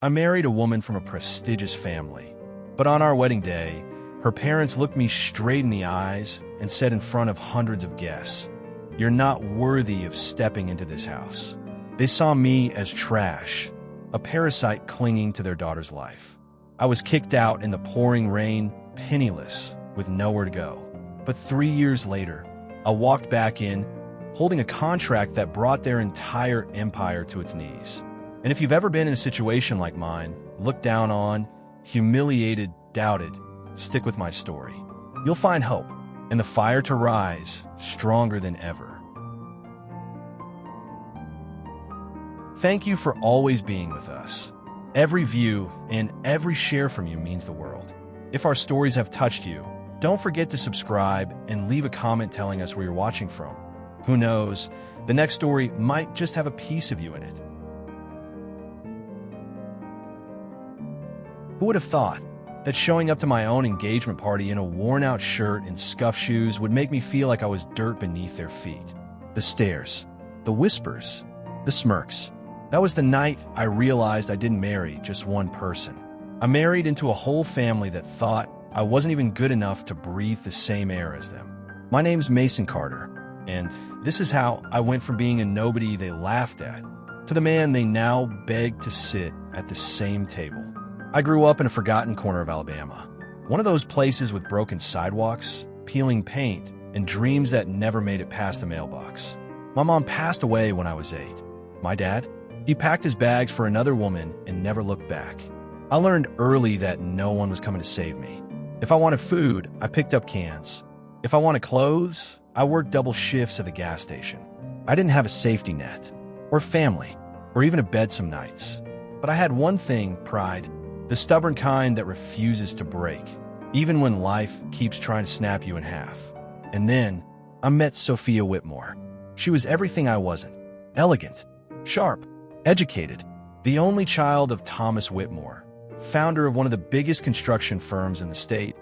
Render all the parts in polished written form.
I married a woman from a prestigious family, but on our wedding day, her parents looked me straight in the eyes and said in front of hundreds of guests, "You're not worthy of stepping into this house." They saw me as trash, a parasite clinging to their daughter's life. I was kicked out in the pouring rain, penniless, with nowhere to go. But 3 years later, I walked back in, holding a contract that brought their entire empire to its knees. And if you've ever been in a situation like mine, looked down on, humiliated, doubted, stick with my story. You'll find hope and the fire to rise stronger than ever. Thank you for always being with us. Every view and every share from you means the world. If our stories have touched you, don't forget to subscribe and leave a comment telling us where you're watching from. Who knows, the next story might just have a piece of you in it. Who would have thought that showing up to my own engagement party in a worn-out shirt and scuffed shoes would make me feel like I was dirt beneath their feet? The stares, the whispers, the smirks. That was the night I realized I didn't marry just one person. I married into a whole family that thought I wasn't even good enough to breathe the same air as them. My name's Mason Carter, and this is how I went from being a nobody they laughed at to the man they now beg to sit at the same table. I grew up in a forgotten corner of Alabama, one of those places with broken sidewalks, peeling paint, and dreams that never made it past the mailbox. My mom passed away when I was 8. My dad? He packed his bags for another woman and never looked back. I learned early that no one was coming to save me. If I wanted food, I picked up cans. If I wanted clothes, I worked double shifts at the gas station. I didn't have a safety net, or family, or even a bed some nights. But I had one thing, pride, the stubborn kind that refuses to break, even when life keeps trying to snap you in half. And then, I met Sophia Whitmore. She was everything I wasn't. Elegant, sharp, educated, the only child of Thomas Whitmore, founder of one of the biggest construction firms in the state,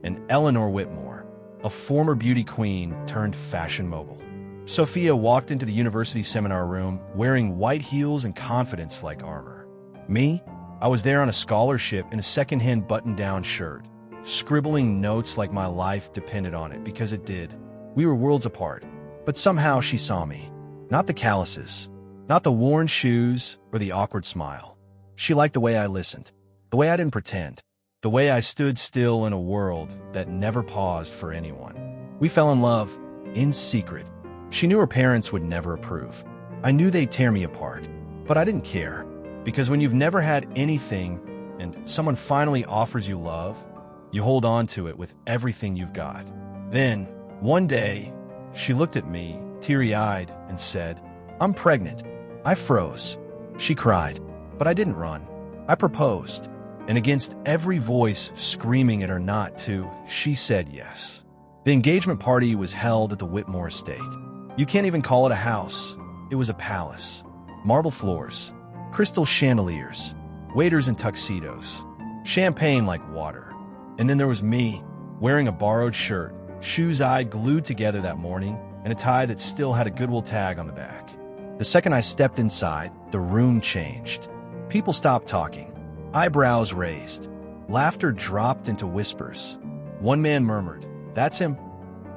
and Eleanor Whitmore, a former beauty queen turned fashion mogul. Sophia walked into the university seminar room wearing white heels and confidence like armor. Me? I was there on a scholarship in a secondhand button-down shirt, scribbling notes like my life depended on it, because it did. We were worlds apart, but somehow she saw me. Not the calluses, not the worn shoes or the awkward smile. She liked the way I listened, the way I didn't pretend, the way I stood still in a world that never paused for anyone. We fell in love, in secret. She knew her parents would never approve. I knew they'd tear me apart, but I didn't care, because when you've never had anything and someone finally offers you love, you hold on to it with everything you've got. Then, one day, she looked at me, teary-eyed, and said, "I'm pregnant." I froze. She cried, but I didn't run. I proposed, and against every voice screaming at her not to, she said yes. The engagement party was held at the Whitmore estate. You can't even call it a house. It was a palace. Marble floors, crystal chandeliers, waiters in tuxedos, champagne like water. And then there was me, wearing a borrowed shirt, shoes I'd glued together that morning, and a tie that still had a Goodwill tag on the back. The second I stepped inside, the room changed. People stopped talking, eyebrows raised. Laughter dropped into whispers. One man murmured, "That's him."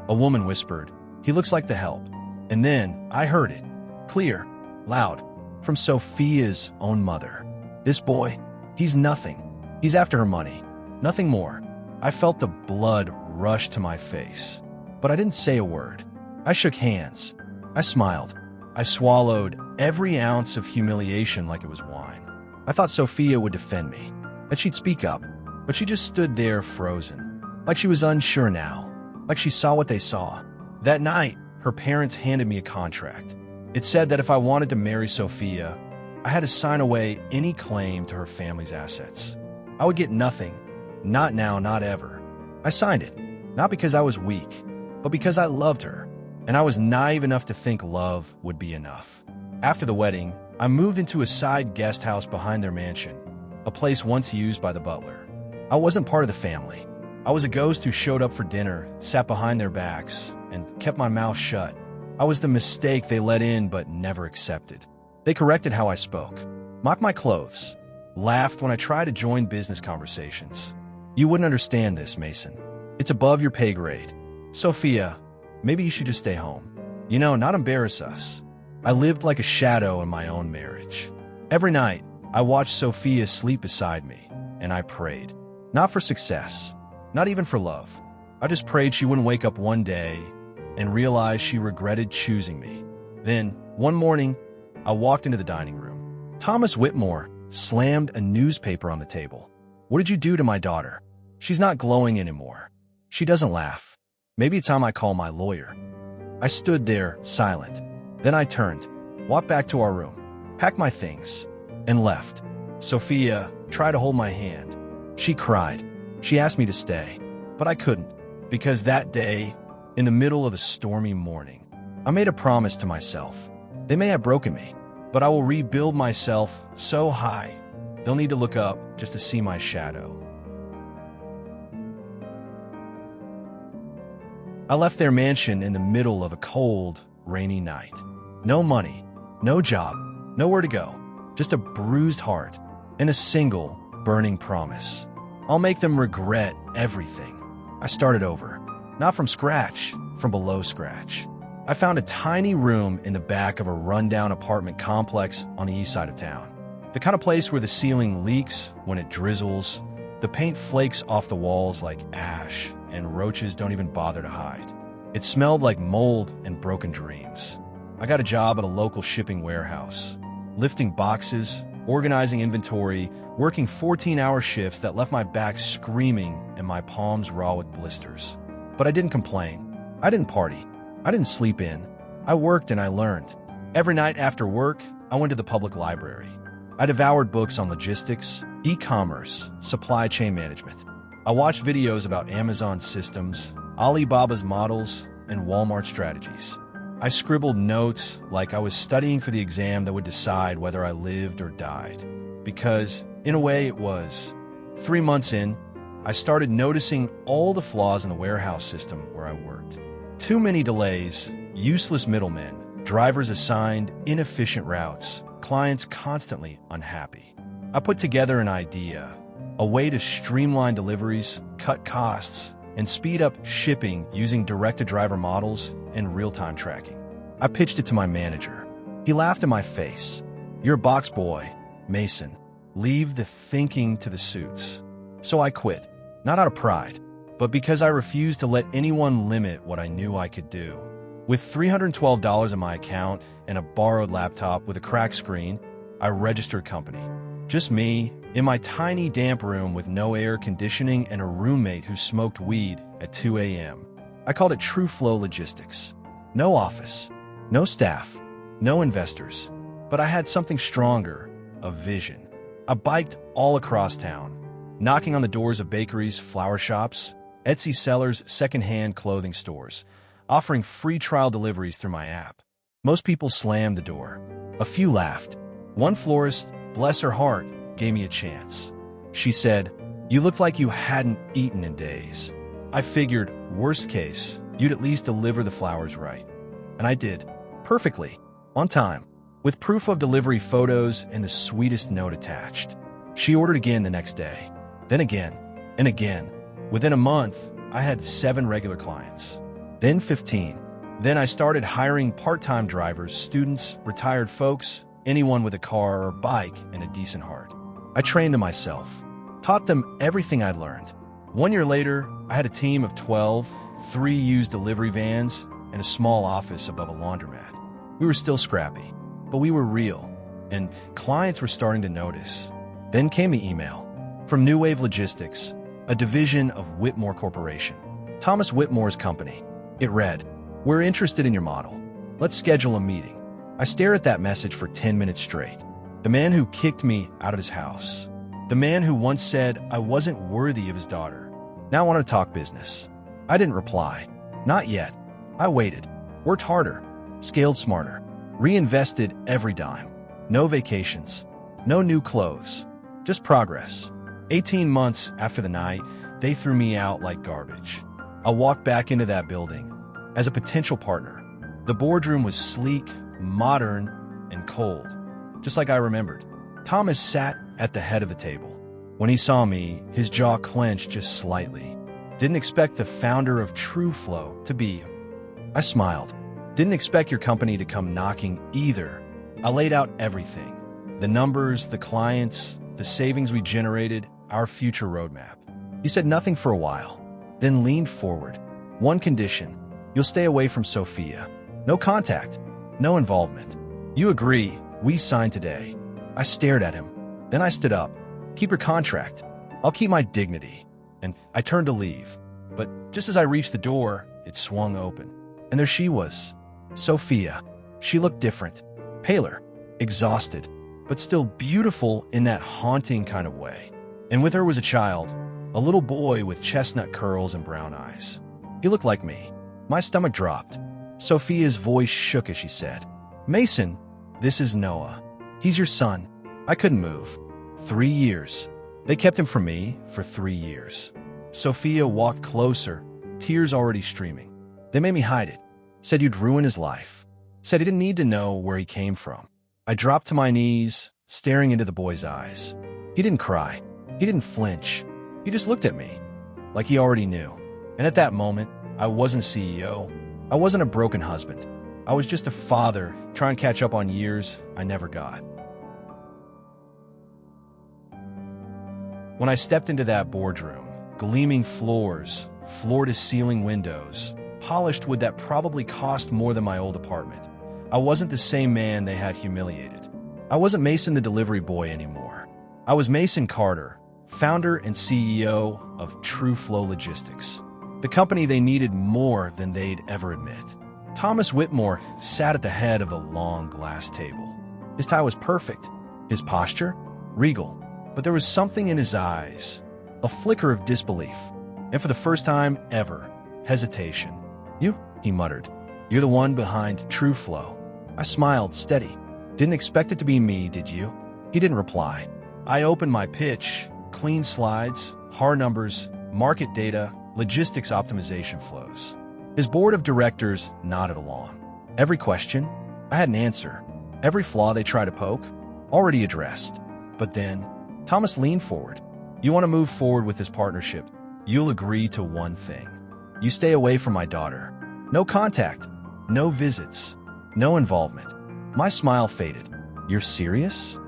A woman whispered, "He looks like the help." And then I heard it, clear, loud, from Sophia's own mother. "This boy, he's nothing. He's after her money. Nothing more." I felt the blood rush to my face, but I didn't say a word. I shook hands. I smiled. I swallowed every ounce of humiliation like it was wine. I thought Sophia would defend me, that she'd speak up, but she just stood there frozen, like she was unsure now, like she saw what they saw. That night, her parents handed me a contract. It said that if I wanted to marry Sophia, I had to sign away any claim to her family's assets. I would get nothing, not now, not ever. I signed it, not because I was weak, but because I loved her, and I was naive enough to think love would be enough. After the wedding, I moved into a side guest house behind their mansion, a place once used by the butler. I wasn't part of the family. I was a ghost who showed up for dinner, sat behind their backs, and kept my mouth shut. I was the mistake they let in but never accepted. They corrected how I spoke, mocked my clothes, laughed when I tried to join business conversations. You wouldn't understand this, Mason. It's above your pay grade. Sophia, maybe you should just stay home. Not embarrass us. I lived like a shadow in my own marriage. Every night, I watched Sophia sleep beside me, and I prayed. Not for success, not even for love. I just prayed she wouldn't wake up one day and realize she regretted choosing me. Then, one morning, I walked into the dining room. Thomas Whitmore slammed a newspaper on the table. What did you do to my daughter? She's not glowing anymore. She doesn't laugh. Maybe it's time I call my lawyer. I stood there, silent. Then I turned, walked back to our room, packed my things, and left. Sophia tried to hold my hand. She cried. She asked me to stay, but I couldn't, because that day, in the middle of a stormy morning, I made a promise to myself. They may have broken me, but I will rebuild myself so high, they'll need to look up just to see my shadow. I left their mansion in the middle of a cold, rainy night. No money, no job, nowhere to go, just a bruised heart and a single, burning promise. I'll make them regret everything. I started over, not from scratch, from below scratch. I found a tiny room in the back of a rundown apartment complex on the east side of town. The kind of place where the ceiling leaks when it drizzles, the paint flakes off the walls like ash, and roaches don't even bother to hide. It smelled like mold and broken dreams. I got a job at a local shipping warehouse, lifting boxes, organizing inventory, working 14-hour shifts that left my back screaming and my palms raw with blisters. But I didn't complain. I didn't party. I didn't sleep in. I worked and I learned. Every night after work, I went to the public library. I devoured books on logistics, e-commerce, supply chain management. I watched videos about Amazon systems, Alibaba's models, and Walmart strategies. I scribbled notes like I was studying for the exam that would decide whether I lived or died. Because, in a way, it was. 3 months in, I started noticing all the flaws in the warehouse system where I worked. Too many delays, useless middlemen, drivers assigned inefficient routes, clients constantly unhappy. I put together an idea, a way to streamline deliveries, cut costs, and speed up shipping using direct-to-driver models and real-time tracking. I pitched it to my manager. He laughed in my face. You're a box boy, Mason. Leave the thinking to the suits. So I quit, not out of pride, but because I refused to let anyone limit what I knew I could do. With $312 in my account and a borrowed laptop with a cracked screen, I registered company. Just me, in my tiny damp room with no air conditioning and a roommate who smoked weed at 2 a.m. I called it True Flow Logistics. No office, no staff, no investors, but I had something stronger, a vision. I biked all across town, knocking on the doors of bakeries, flower shops, Etsy sellers, secondhand clothing stores, offering free trial deliveries through my app. Most people slammed the door. A few laughed. One florist, bless her heart, gave me a chance. She said, "You look like you hadn't eaten in days." I figured, worst case, you'd at least deliver the flowers right. And I did. Perfectly. On time. With proof of delivery photos and the sweetest note attached. She ordered again the next day. Then again. And again. Within a month, I had 7 regular clients. Then 15. Then I started hiring part-time drivers, students, retired folks, anyone with a car or bike and a decent heart. I trained them myself, taught them everything I'd learned. 1 year later, I had a team of 12, 3 used delivery vans, and a small office above a laundromat. We were still scrappy, but we were real, and clients were starting to notice. Then came the email from New Wave Logistics, a division of Whitmore Corporation, Thomas Whitmore's company. It read, "We're interested in your model. Let's schedule a meeting." I stared at that message for 10 minutes straight. The man who kicked me out of his house. The man who once said I wasn't worthy of his daughter. Now wanted to talk business. I didn't reply. Not yet. I waited. Worked harder. Scaled smarter. Reinvested every dime. No vacations. No new clothes. Just progress. 18 months after the night, they threw me out like garbage. I walked back into that building as a potential partner. The boardroom was sleek, modern, and cold, just like I remembered. Thomas sat at the head of the table. When he saw me, his jaw clenched just slightly. Didn't expect the founder of TrueFlow to be you. I smiled. Didn't expect your company to come knocking either. I laid out everything. The numbers, the clients, the savings we generated, our future roadmap. He said nothing for a while, then leaned forward. One condition, you'll stay away from Sophia. No contact, no involvement. You agree, we signed today. I stared at him. Then I stood up. Keep your contract. I'll keep my dignity. And I turned to leave. But just as I reached the door, it swung open. And there she was, Sophia. She looked different, paler, exhausted, but still beautiful in that haunting kind of way. And with her was a child, a little boy with chestnut curls and brown eyes. He looked like me. My stomach dropped. Sophia's voice shook as she said, "Mason, this is Noah. He's your son." I couldn't move. 3 years. They kept him from me for 3 years. Sophia walked closer, tears already streaming. They made me hide it. Said you'd ruin his life. Said he didn't need to know where he came from. I dropped to my knees, staring into the boy's eyes. He didn't cry. He didn't flinch. He just looked at me, like he already knew. And at that moment, I wasn't CEO. I wasn't a broken husband. I was just a father trying to catch up on years I never got. When I stepped into that boardroom, gleaming floors, floor-to-ceiling windows, polished wood that probably cost more than my old apartment, I wasn't the same man they had humiliated. I wasn't Mason the delivery boy anymore. I was Mason Carter, founder and CEO of TrueFlow Logistics, the company they needed more than they'd ever admit. Thomas Whitmore sat at the head of the long glass table. His tie was perfect, his posture regal, but there was something in his eyes, a flicker of disbelief, and for the first time ever, hesitation. "You," he muttered. "You're the one behind TrueFlow." I smiled, steady. "Didn't expect it to be me, did you?" He didn't reply. I opened my pitch, clean slides, hard numbers, market data, logistics optimization flows. His board of directors nodded along. Every question, I had an answer. Every flaw they tried to poke, already addressed. But then, Thomas leaned forward. "You want to move forward with this partnership, you'll agree to one thing. You stay away from my daughter. No contact, no visits, no involvement." My smile faded. "You're serious?"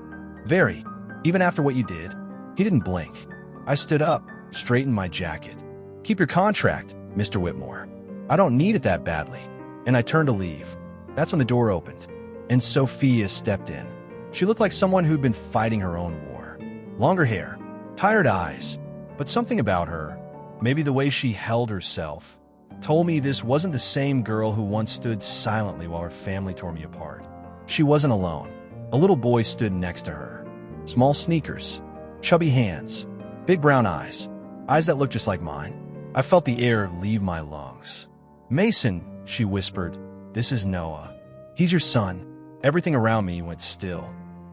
"Very. Even after what you did." He didn't blink. I stood up, straightened my jacket. "Keep your contract, Mr. Whitmore. I don't need it that badly." And I turned to leave. That's when the door opened, and Sophia stepped in. She looked like someone who'd been fighting her own war. Longer hair, tired eyes, but something about her, maybe the way she held herself, told me this wasn't the same girl who once stood silently while her family tore me apart. She wasn't alone. A little boy stood next to her. Small sneakers, chubby hands, big brown eyes that looked just like mine. I felt the air leave my lungs. "Mason," she whispered, "this is Noah. He's your son." Everything around me went still.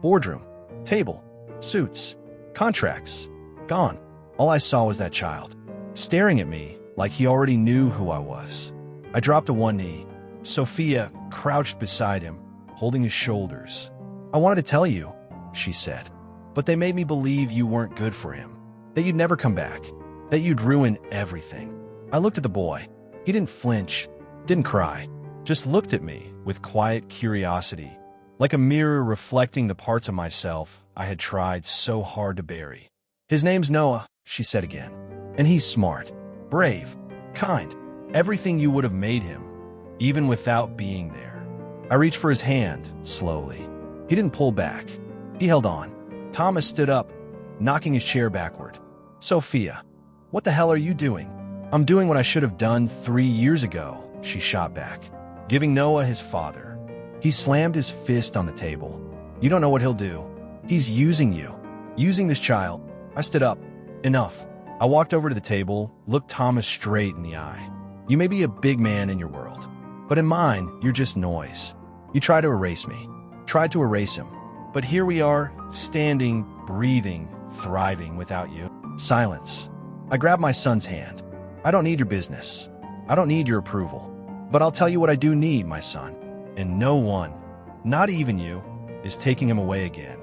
Boardroom, table, suits, contracts, gone. All I saw was that child, staring at me like he already knew who I was. I dropped to one knee. Sophia crouched beside him, holding his shoulders. "I wanted to tell you," she said, "but they made me believe you weren't good for him, that you'd never come back, that you'd ruin everything." I looked at the boy. He didn't flinch, didn't cry, just looked at me with quiet curiosity, like a mirror reflecting the parts of myself I had tried so hard to bury. "His name's Noah," she said again, "and he's smart, brave, kind, everything you would have made him, even without being there." I reached for his hand, slowly. He didn't pull back. He held on. Thomas stood up, knocking his chair backward. "Sophia, what the hell are you doing?" "I'm doing what I should have done 3 years ago," she shot back, "giving Noah his father." He slammed his fist on the table. "You don't know what he'll do. He's using you. Using this child." I stood up. "Enough." I walked over to the table, looked Thomas straight in the eye. "You may be a big man in your world, but in mine, you're just noise. You tried to erase me. Tried to erase him. But here we are, standing, breathing, thriving without you." Silence. I grabbed my son's hand. "I don't need your business. I don't need your approval. But I'll tell you what I do need, my son. And no one, not even you, is taking him away again."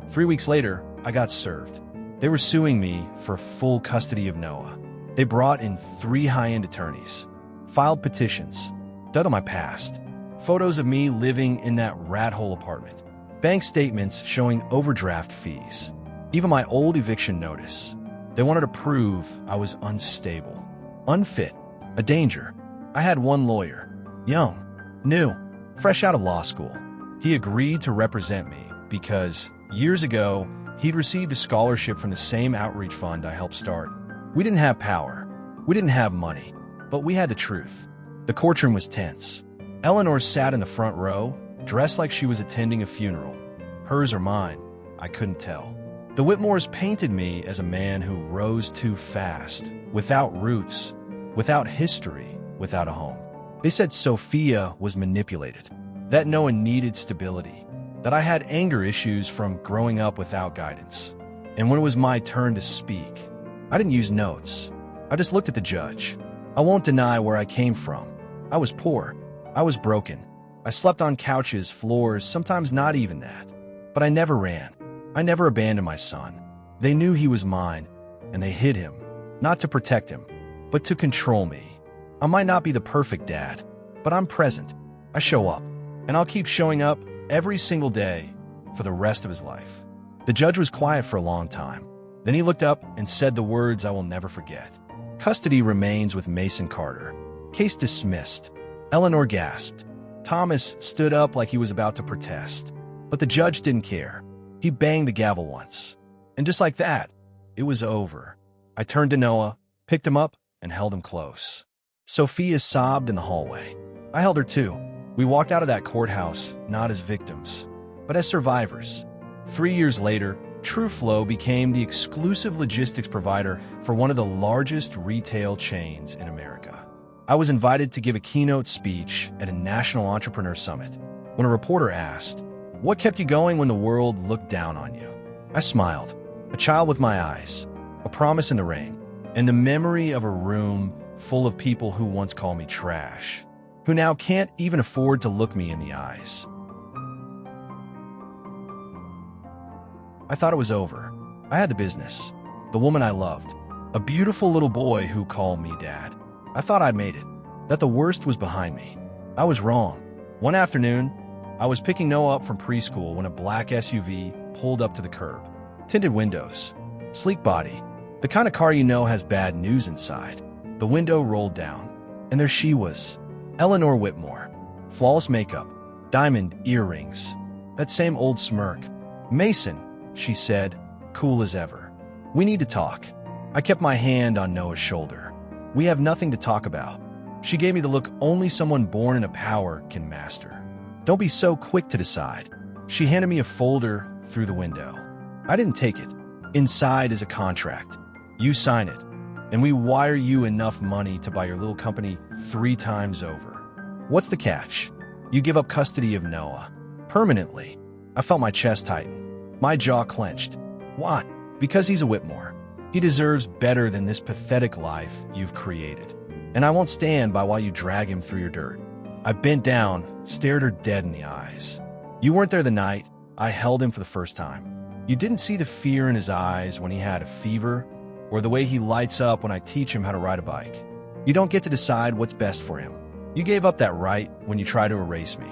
3 weeks later, I got served. They were suing me for full custody of Noah. They brought in 3 high-end attorneys, filed petitions, dug on my past, photos of me living in that rat hole apartment, bank statements showing overdraft fees, even my old eviction notice. They wanted to prove I was unstable, unfit, a danger. I had one lawyer, young, new, fresh out of law school. He agreed to represent me because, years ago, he'd received a scholarship from the same outreach fund I helped start. We didn't have power. We didn't have money. But we had the truth. The courtroom was tense. Eleanor sat in the front row, dressed like she was attending a funeral. Hers or mine, I couldn't tell. The Whitmores painted me as a man who rose too fast, without roots, without history, without a home. They said Sophia was manipulated, that Noah needed stability, that I had anger issues from growing up without guidance. And when it was my turn to speak, I didn't use notes. I just looked at the judge. I won't deny where I came from. I was poor. I was broken. I slept on couches, floors, sometimes not even that. But I never ran. I never abandoned my son. They knew he was mine, and they hid him, not to protect him, but to control me. I might not be the perfect dad, but I'm present. I show up, and I'll keep showing up every single day for the rest of his life. The judge was quiet for a long time. Then he looked up and said the words I will never forget. Custody remains with Mason Carter. Case dismissed. Eleanor gasped. Thomas stood up like he was about to protest. But the judge didn't care. He banged the gavel once. And just like that, it was over. I turned to Noah, picked him up, and held him close. Sophia sobbed in the hallway. I held her too. We walked out of that courthouse not as victims, but as survivors. 3 years later, TrueFlow became the exclusive logistics provider for one of the largest retail chains in America. I was invited to give a keynote speech at a national entrepreneur summit. When a reporter asked, "What kept you going when the world looked down on you?" I smiled, a child with my eyes, a promise in the rain, and the memory of a room full of people who once called me trash, who now can't even afford to look me in the eyes. I thought it was over. I had the business, the woman I loved, a beautiful little boy who called me dad. I thought I'd made it, that the worst was behind me. I was wrong. One afternoon, I was picking Noah up from preschool when a black SUV pulled up to the curb. Tinted windows, sleek body, the kind of car you know has bad news inside. The window rolled down, and there she was, Eleanor Whitmore. Flawless makeup, diamond earrings, that same old smirk. "Mason," she said, cool as ever. "We need to talk." I kept my hand on Noah's shoulder. "We have nothing to talk about." She gave me the look only someone born in a power can master. "Don't be so quick to decide." She handed me a folder through the window. I didn't take it. Inside is a contract. You sign it, and we wire you enough money to buy your little company 3 times over. What's the catch? You give up custody of Noah. Permanently. I felt my chest tighten. My jaw clenched. Why? Because he's a Whitmore. He deserves better than this pathetic life you've created. And I won't stand by while you drag him through your dirt. I bent down, stared her dead in the eyes. You weren't there the night I held him for the first time. You didn't see the fear in his eyes when he had a fever, or the way he lights up when I teach him how to ride a bike. You don't get to decide what's best for him. You gave up that right when you tried to erase me.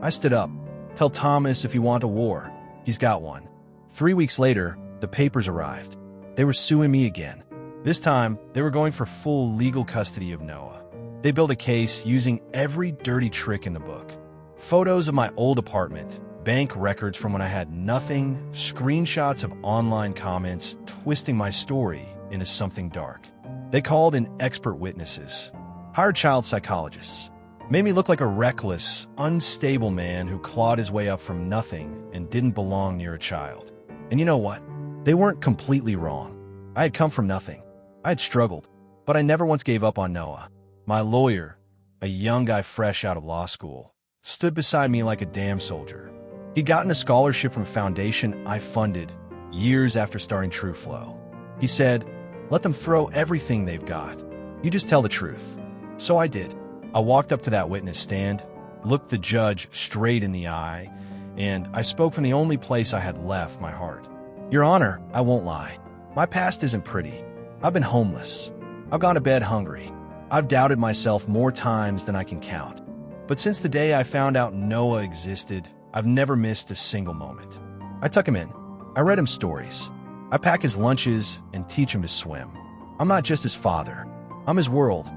I stood up. Tell Thomas if you want a war. He's got one. 3 weeks later, the papers arrived. They were suing me again. This time, they were going for full legal custody of Noah. They built a case using every dirty trick in the book. Photos of my old apartment, bank records from when I had nothing, screenshots of online comments twisting my story into something dark. They called in expert witnesses, hired child psychologists, made me look like a reckless, unstable man who clawed his way up from nothing and didn't belong near a child. And you know what? They weren't completely wrong. I had come from nothing. I had struggled, but I never once gave up on Noah. My lawyer, a young guy fresh out of law school, stood beside me like a damn soldier. He'd gotten a scholarship from a foundation I funded years after starting TrueFlow. He said, "Let them throw everything they've got. You just tell the truth." So I did. I walked up to that witness stand, looked the judge straight in the eye, and I spoke from the only place I had left, my heart. Your Honor, I won't lie. My past isn't pretty. I've been homeless. I've gone to bed hungry. I've doubted myself more times than I can count. But since the day I found out Noah existed, I've never missed a single moment. I tuck him in. I read him stories. I pack his lunches and teach him to swim. I'm not just his father. I'm his world,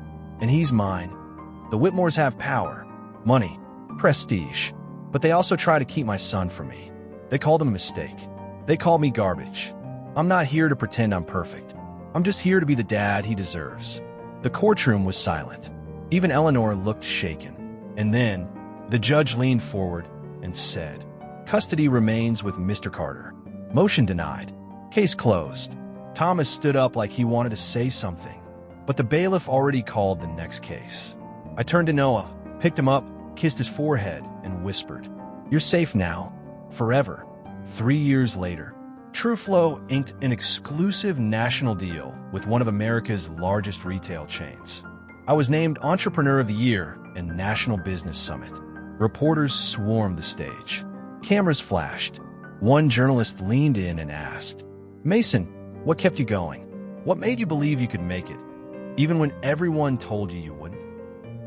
and he's mine. The Whitmores have power, money, prestige, but they also try to keep my son from me. They called him a mistake. They called me garbage. I'm not here to pretend I'm perfect. I'm just here to be the dad he deserves. The courtroom was silent. Even Eleanor looked shaken. And then, the judge leaned forward and said, "Custody remains with Mr. Carter. Motion denied. Case closed." Thomas stood up like he wanted to say something, but the bailiff already called the next case. I turned to Noah, picked him up, kissed his forehead, and whispered, "You're safe now. Forever." 3 years later, TrueFlow inked an exclusive national deal with one of America's largest retail chains. I was named Entrepreneur of the Year and National Business Summit. Reporters swarmed the stage. Cameras flashed. One journalist leaned in and asked, "Mason, what kept you going? What made you believe you could make it, even when everyone told you you wouldn't?"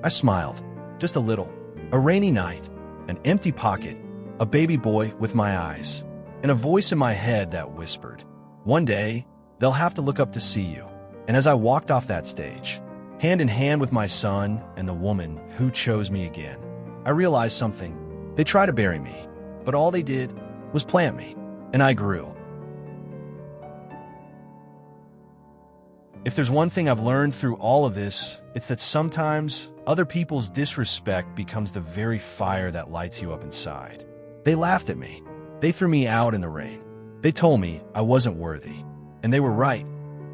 I smiled, just a little. A rainy night, an empty pocket, a baby boy with my eyes, and a voice in my head that whispered, "One day, they'll have to look up to see you." And as I walked off that stage, hand in hand with my son and the woman who chose me again, I realized something. They tried to bury me, but all they did was plant me, and I grew. If there's one thing I've learned through all of this, it's that sometimes other people's disrespect becomes the very fire that lights you up inside. They laughed at me. They threw me out in the rain. They told me I wasn't worthy. And they were right.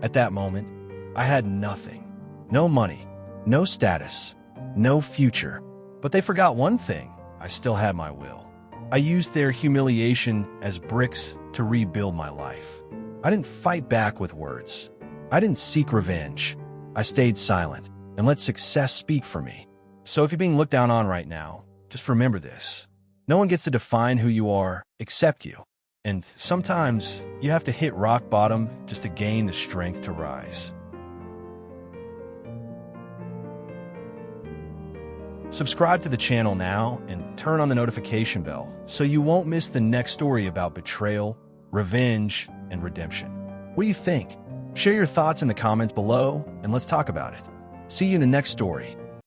At that moment, I had nothing. No money, no status, no future. But they forgot one thing. I still had my will. I used their humiliation as bricks to rebuild my life. I didn't fight back with words. I didn't seek revenge. I stayed silent and let success speak for me. So if you're being looked down on right now, just remember this. No one gets to define who you are except you. And sometimes you have to hit rock bottom just to gain the strength to rise. Subscribe to the channel now and turn on the notification bell so you won't miss the next story about betrayal, revenge, and redemption. What do you think? Share your thoughts in the comments below and let's talk about it. See you in the next story.